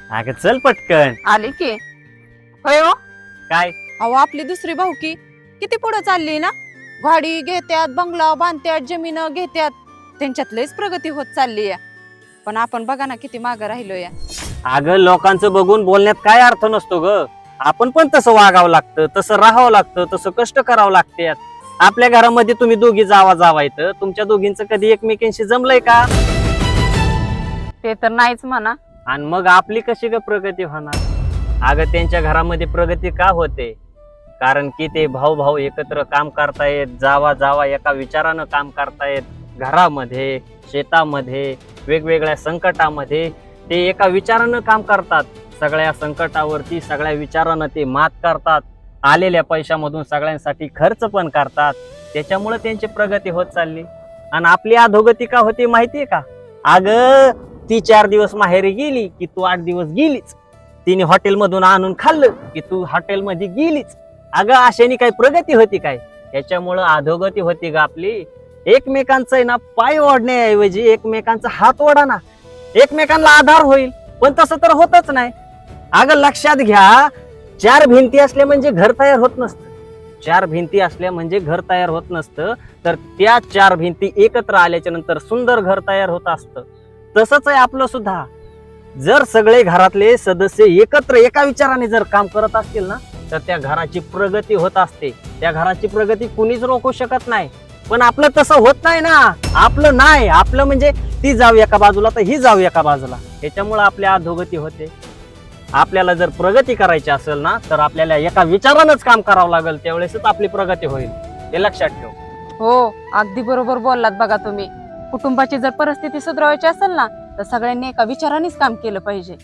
अगं चल पटकन. आली की. होय हो. काय अहो आपली दुसरी भाऊकी किती पुढे चालली ना. गाडी घेत्यात, बंगला बांधत्यात, जमीन घेत्यात. त्यांच्यात लयच प्रगती होत चालली आहे. पण आपण बघा ना किती मागे राहिलोय. अगं लोकांचं बघून बोलण्यात काय अर्थ नसतो ग. आपण पण तसं वागावं लागतं, तसं राहावं लागतं, तसं कष्ट करावं लागते. आपल्या घरामध्ये तुम्ही दोघी जावा येतं, तुमच्या दोघींचं कधी एकमेकांशी जमलंय का? ते तर नाहीच म्हणा. आणि मग आपली कशी ग प्रगती होणार? अगं त्यांच्या घरामध्ये प्रगती का होते? कारण की ते भाऊ भाऊ एकत्र काम करतायत, जावा एका विचारानं काम करतायत. घरामध्ये, शेतामध्ये, वेगवेगळ्या संकटामध्ये ते एका विचारानं काम करतात. सगळ्या संकटावरती सगळ्या विचारानं ते मात करतात. आलेल्या पैशामधून सगळ्यांसाठी खर्च पण करतात. त्याच्यामुळे त्यांची प्रगती होत चालली. आणि आपली अधोगती का होती माहितीये का? अगं ती 4 दिवस माहेरी गेली की तू 8 दिवस गेलीच. तिने हॉटेलमधून आणून खाल्लं की तू हॉटेलमध्ये गेलीच. अगं अशाने काही प्रगती होती काय? त्याच्यामुळं अधोगती होती ग आपली. एकमेकांचा ना पाय ओढण्याऐवजी एकमेकांचा हात ओढा ना, एकमेकांना आधार होईल. पण तसं तर होतच नाही. अगं लक्षात घ्या, 4 भिंती असल्या म्हणजे घर तयार होत नसतं. 4 भिंती असल्या म्हणजे घर तयार होत नसतं. तर त्या 4 भिंती एकत्र आल्याच्या नंतर सुंदर घर तयार होत असतं. तसंच आहे आपलं सुद्धा. जर सगळे घरातले सदस्य एकत्र एका विचाराने जर काम करत असतील ना, तर त्या घराची प्रगती होत असते. त्या घराची प्रगती कुणीच रोखू शकत नाही. पण आपलं तसं होत नाही ना. आपलं नाही, आपलं म्हणजे ती जाऊ एका बाजूला तर ही जाऊ एका बाजूला. त्याच्यामुळे आपल्या अधोगती होते. आपल्याला जर प्रगती करायची असेल ना, तर आपल्याला एका विचारानंच काम करावं लागेल. त्यावेळेसच आपली प्रगती होईल. हे लक्षात ठेव. हो अगदी बरोबर बोललात बघा तुम्ही. कुटुंबाची जर परिस्थिती सुधारायची असेल ना, तर सगळ्यांनी एका विचारानेच काम केलं पाहिजे.